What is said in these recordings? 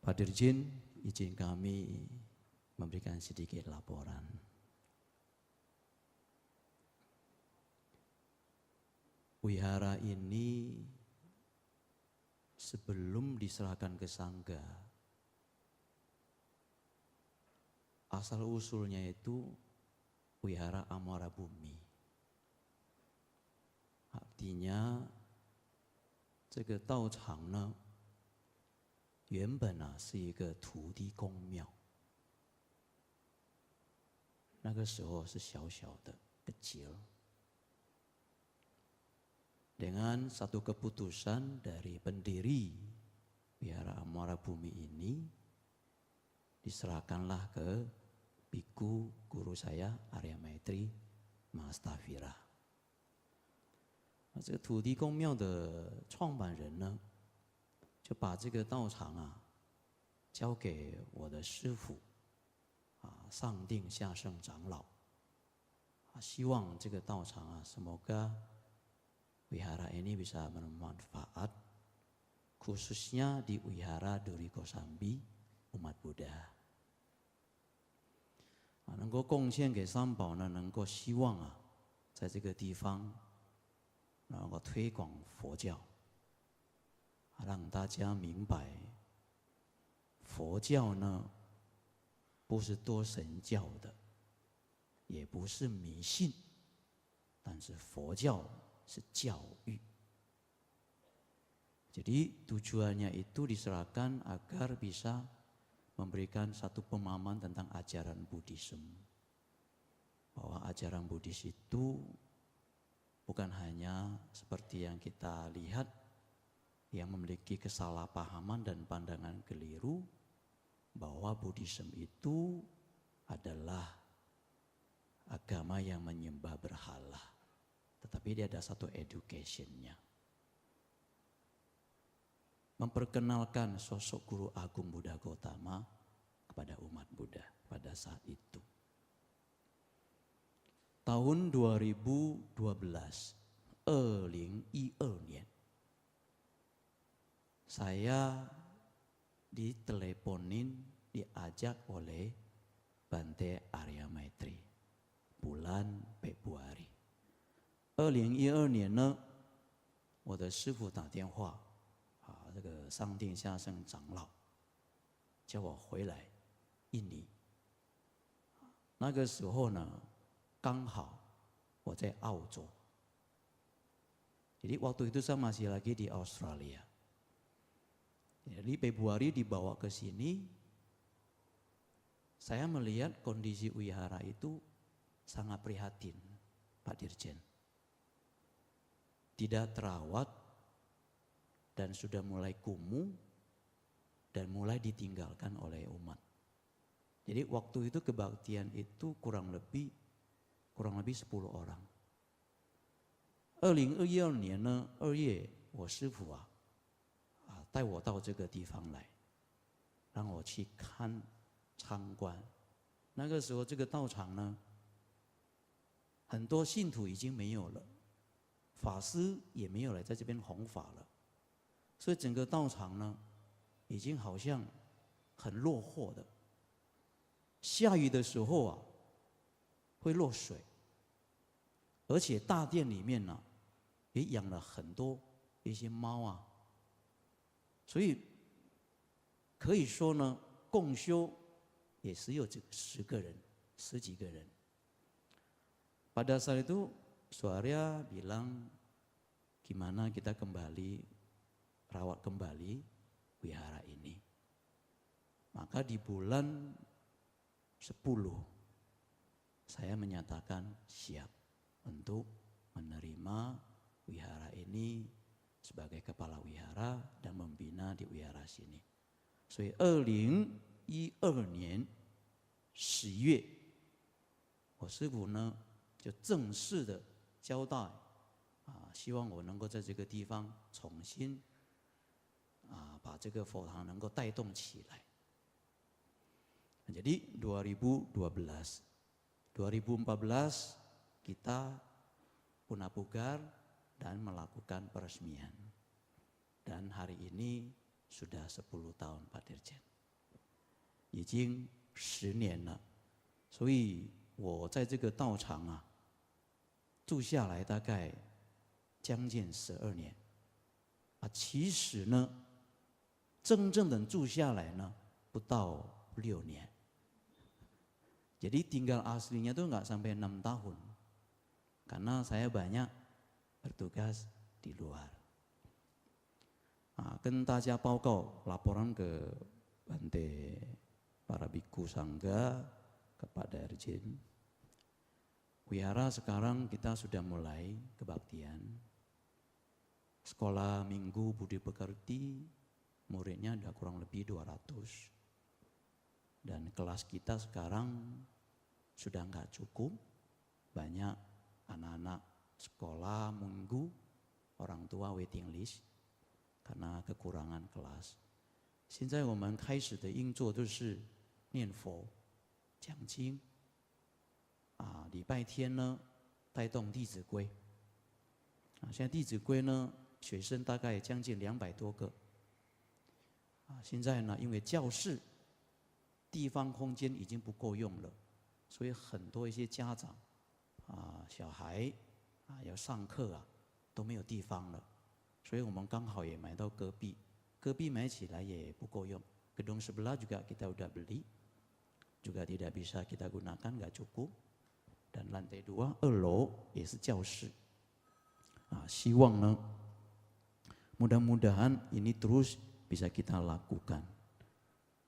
Pak Dirjen, izin kami memberikan sedikit laporan. Wihara ini sebelum diserahkan ke Sangga, asal usulnya itu Wihara Amara Bumi. Artinya, 这个道场呢，原本是一个土地公庙，那个时候是小小的 kecil. Dengan satu keputusan dari pendiri Wihara Amara Bumi ini, diserahkanlah ke biku guru saya Arya Maitri Mahasthavira. 这个土地公庙的创办人呢，就把这个道场交给我的师父上定下圣长老，希望这个道场semoga wihara ini bisa bermanfaat, khususnya di Wihara Duri Kosambi umat Buddha. 能够贡献给三宝呢，能够希望在这个地方能够推广佛教，让大家明白佛教呢不是多神教的，也不是迷信，但是佛教是教育. Jadi tujuannya itu diserahkan agar bisa memberikan satu pemahaman tentang ajaran Buddhisme. Bahwa ajaran Buddhis itu bukan hanya seperti yang kita lihat yang memiliki kesalahpahaman dan pandangan keliru bahwa Buddhisme itu adalah agama yang menyembah berhala. Tetapi dia ada satu educationnya. Memperkenalkan sosok Guru Agung Buddha Gautama kepada umat Buddha pada saat itu. Tahun 2012, 2012年, saya diteleponin, diajak oleh Bante Arya Maitri bulan Februari. 2012年呢，我的师父打电话，这个上定下圣长老叫我回来印尼。那个时候呢，刚好我在澳洲. Jadi waktu itu saya masih lagi di Australia. Jadi Februari dibawa ke sini, saya melihat kondisi wihara itu sangat prihatin, Pak Dirjen. Tidak terawat dan sudah mulai kumuh dan mulai ditinggalkan oleh umat. Jadi waktu itu kebaktian itu kurang lebih 10 orang. 2012年呢2月，我师父带我到这个地方来，让我去参观。那个时候这个道场呢，很多信徒已经没有了，法师也没有来在这边弘法了，所以整个道场呢，已经好像很落后的。下雨的时候会落水，而且大殿里面呢，也养了很多一些猫所以可以说呢，共修也只有10个人，10几个人。Pada saat itu Suarya bilang, gimana kita kembali rawat kembali wihara ini. Maka di bulan 10 saya menyatakan siap untuk menerima wihara ini sebagai kepala wihara dan membina di wihara sini. 所以2012年10月，我师父呢就正式的交代希望我能够在这个地方重新把这个佛堂能够带动起来。Jadi 2012, 2014 kita punah pugar dan melakukan peresmian. Dan hari ini sudah 10 tahun Pak Dirjen. 已经10年了，所以我在这个道场啊住下来大概将近12年啊。其实呢，真正的住下来呢不到6年， jadi tinggal aslinya tuh nggak sampai 6 tahun karena saya banyak bertugas di luar. 跟大家报告 laporan ke Bante para biku sangga, kepada Erjin. Wihara sekarang kita sudah mulai kebaktian. Sekolah minggu Budi Pekerti, muridnya ada kurang lebih 200. Dan kelas kita sekarang sudah nggak cukup, banyak anak-anak sekolah minggu, orang tua waiting list karena kekurangan kelas. 现在我们开始的运作就是念佛、讲经，礼拜天呢带动弟子规，现在弟子规呢学生大概将近200多个，现在呢因为教室地方空间已经不够用了，所以很多一些家长小孩要上课都没有地方了，所以我们刚好也买到隔壁，隔壁买起来也不够用， gedung sebelah juga kita udah beli, juga tidak bisa kita gunakan, nggak cukup. Dan lantai 2, 2楼也是教室，希望呢mudah-mudahan ini terus bisa kita lakukan.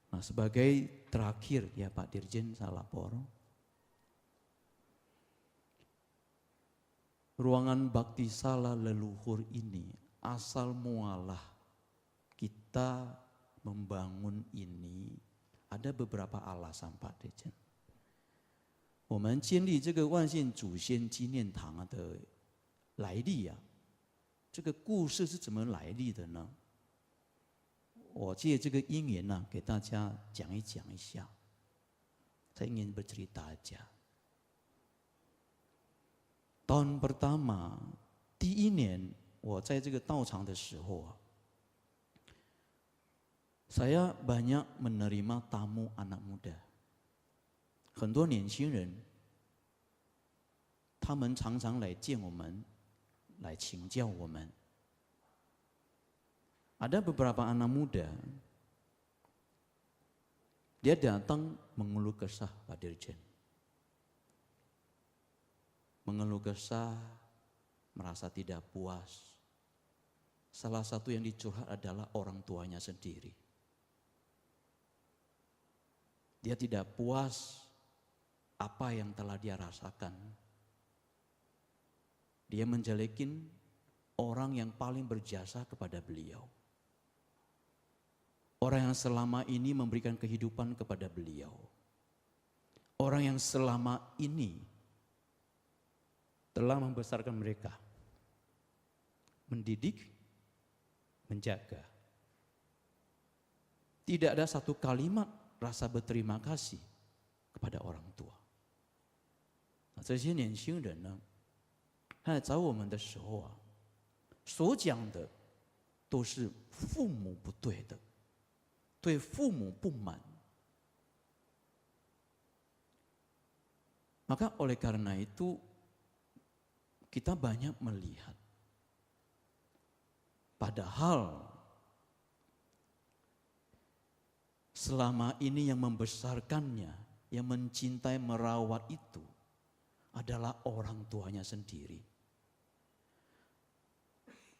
Nah, sebagai terakhir ya Pak Dirjen saya lapor, ruangan bakti sala leluhur ini asal mualah kita membangun ini ada beberapa alasan Pak Dirjen. 我们建立这个万县祖先纪念堂的来历这个故事是怎么来历的呢？我借这个因缘给大家讲一下。Saya ingin bercerita aja. Tahun pertama, 第1年我在这个道场的时候saya banyak menerima tamu anak muda. 很多年轻人，他们常常来见我们，来请教我们。Ada beberapa anak muda, dia datang mengeluh kesah Pak Dirjen. Mengeluh kesah, merasa tidak puas. Salah satu yang dicurhat adalah orang tuanya sendiri. Dia tidak puas apa yang telah dia rasakan. Dia menjelekin orang yang paling berjasa kepada beliau. Orang yang selama ini memberikan kehidupan kepada beliau. Orang yang selama ini telah membesarkan mereka. Mendidik, menjaga. Tidak ada satu kalimat rasa berterima kasih kepada orang tua. 这些年轻人呢，他来找我们的时候所讲的都是父母不对的，对父母不满。Maka oleh karena itu kita banyak melihat, padahal selama ini yang membesarkannya, yang mencintai, merawat itu adalah orang tuanya sendiri.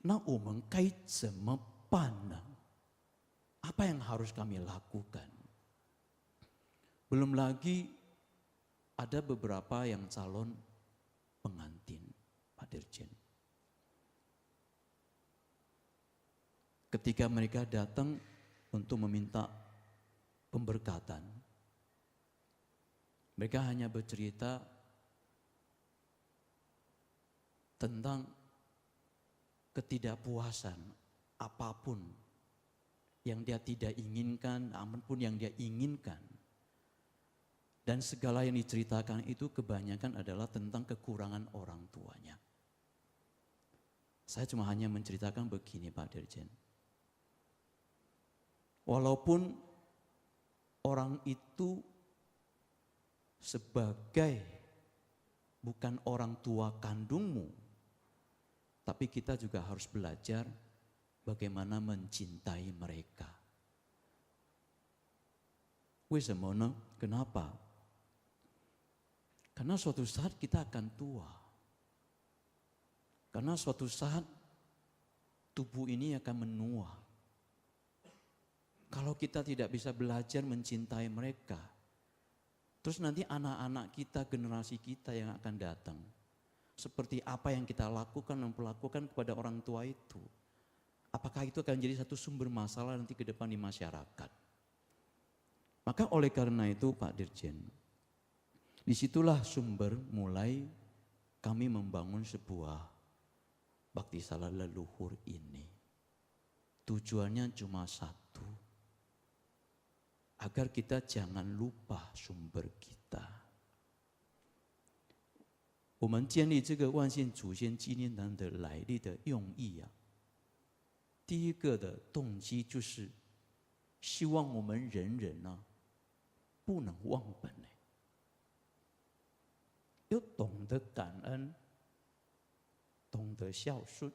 那我们该怎么办呢？ Apa yang harus kami lakukan? Belum lagi ada beberapa yang calon pengantin Pak Dirjen. Ketika mereka datang untuk meminta pemberkatan, mereka hanya bercerita tentang ketidakpuasan apapun yang dia tidak inginkan, apapun yang dia inginkan. Dan segala yang diceritakan itu kebanyakan adalah tentang kekurangan orang tuanya. Saya cuma hanya menceritakan begini Pak Dirjen. Walaupun orang itu sebagai bukan orang tua kandungmu, tapi kita juga harus belajar bagaimana mencintai mereka. Kenapa? Karena suatu saat kita akan tua. Karena suatu saat tubuh ini akan menua. Kalau kita tidak bisa belajar mencintai mereka, terus nanti anak-anak kita, generasi kita yang akan datang, seperti apa yang kita lakukan dan perlakukan kepada orang tua itu, apakah itu akan jadi satu sumber masalah nanti ke depan di masyarakat? Maka oleh karena itu Pak Dirjen, disitulah sumber mulai kami membangun sebuah bakti salah leluhur ini. Tujuannya cuma satu, agar kita jangan lupa sumber kita. 我们建立这个万县祖先纪念堂的来历的用意啊，第一个的动机就是希望我们人人啊不能忘本，要懂得感恩，懂得孝顺。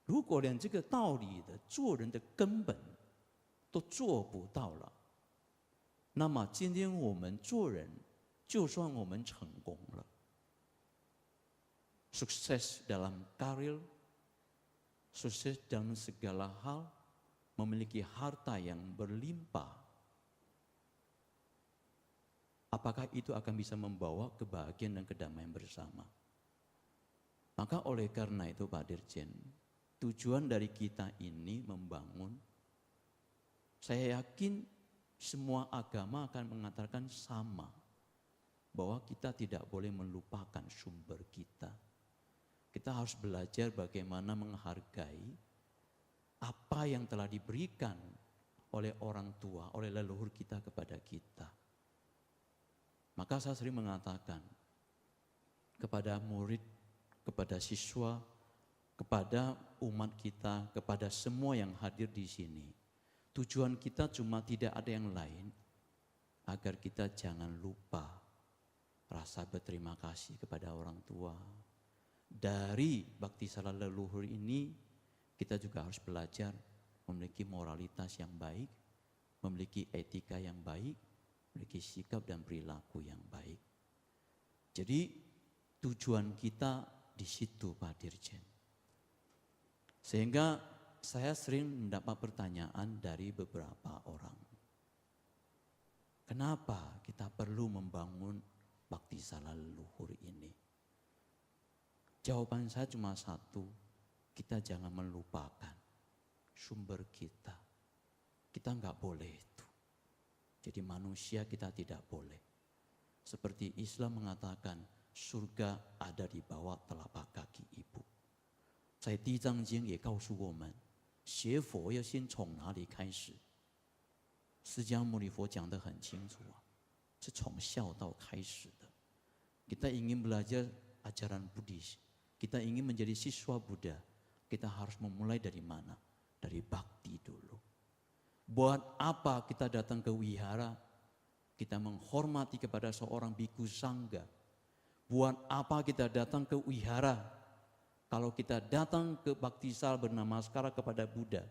如果连这个道理的做人的根本都做不到了，那么今天我们做人，就算我们成功了， sukses dalam karir, sukses dalam segala hal, memiliki harta yang berlimpah, apakah itu akan bisa membawa kebahagiaan dan kedamaian bersama? Maka oleh karena itu Pak Dirjen, tujuan dari kita ini membangun, saya yakin semua agama akan mengatakan sama, bahwa kita tidak boleh melupakan sumber kita. Kita harus belajar bagaimana menghargai apa yang telah diberikan oleh orang tua, oleh leluhur kita kepada kita. Maka saya sering mengatakan kepada murid, kepada siswa, kepada umat kita, kepada semua yang hadir di sini, tujuan kita cuma tidak ada yang lain, agar kita jangan lupa rasa berterima kasih kepada orang tua. Dari bakti salah leluhur ini, kita juga harus belajar memiliki moralitas yang baik, memiliki etika yang baik, memiliki sikap dan perilaku yang baik. Jadi tujuan kita di situ Pak Dirjen. Sehingga saya sering mendapat pertanyaan dari beberapa orang. Kenapa kita perlu membangun bakti salah leluhur ini? Jawaban saya cuma satu, kita jangan melupakan sumber kita. Kita enggak boleh itu. Jadi manusia kita tidak boleh. Seperti Islam mengatakan surga ada di bawah telapak kaki ibu. 在地藏经也告诉我们，学佛要先从哪里开始？释迦牟尼佛讲得很清楚啊，是从孝道开始的。Kita ingin belajar ajaran Buddhis, kita ingin menjadi siswa Buddha, kita harus memulai dari mana? Dari bakti dulu. Buat apa kita datang ke wihara? Kita menghormati kepada seorang biku sangga. Buat apa kita datang ke wihara? Kalau kita datang ke bakti sal bernamaskara kepada Buddha,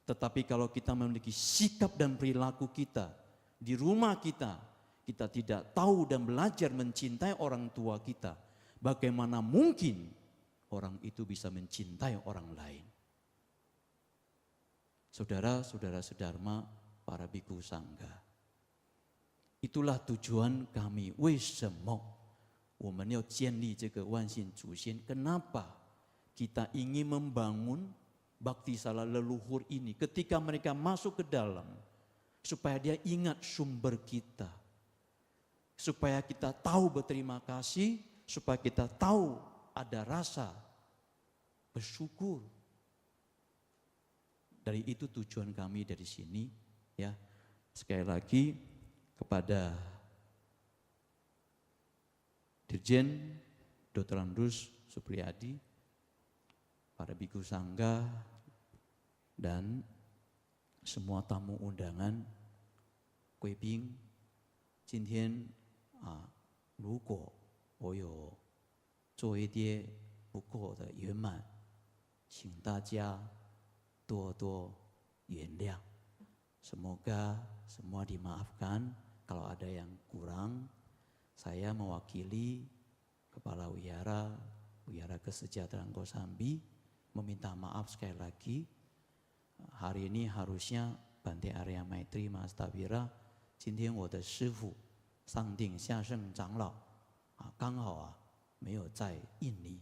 tetapi kalau kita memiliki sikap dan perilaku kita di rumah kita, kita tidak tahu dan belajar mencintai orang tua kita, bagaimana mungkin orang itu bisa mencintai orang lain? Saudara-saudara sedharma, para biku sangga, itulah tujuan kami. 为什么我们要建立这个万县祖先? Kenapa kita ingin membangun bakti salah leluhur ini ketika mereka masuk ke dalam, supaya dia ingat sumber kita, supaya kita tahu berterima kasih, supaya kita tahu ada rasa bersyukur. Dari itu tujuan kami dari sini, ya. Sekali lagi kepada Dirjen Dr. Andrus Supriyadi, para biku sangga dan semua tamu undangan, 贵宾，今天如果我有做一些不够的圆满，请大家多多原谅。Semoga semua dimaafkan kalau ada yang kurang. Saya mewakili Kepala Wihara Kesejahteraan Kosambi meminta maaf sekali lagi. Hari ini harusnya Bante Arya Maitri Mas Tawira, 今天我的师父上定下圣长老刚好没有在印尼，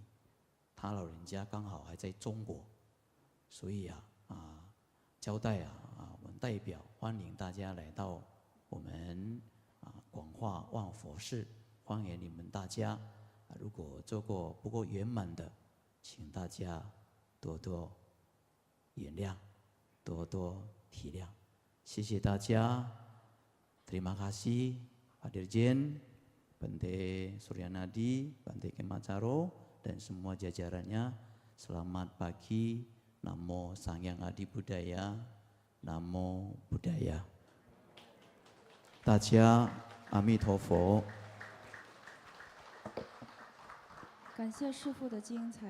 他老人家刚好还在中国，所以交代我们代表欢迎大家来到我们广化万佛寺，欢迎你们大家。如果做过不够圆满的，请大家多多原谅，多多体谅。谢谢大家。Terima kasih Pak Dirjen, Bante Suryanadi, Bante Kemacaro, dan semua jajarannya. Selamat pagi, Namo Sangyang Adi Budaya, Namo Buddhaya. 大家阿弥陀佛。感谢师父的精彩。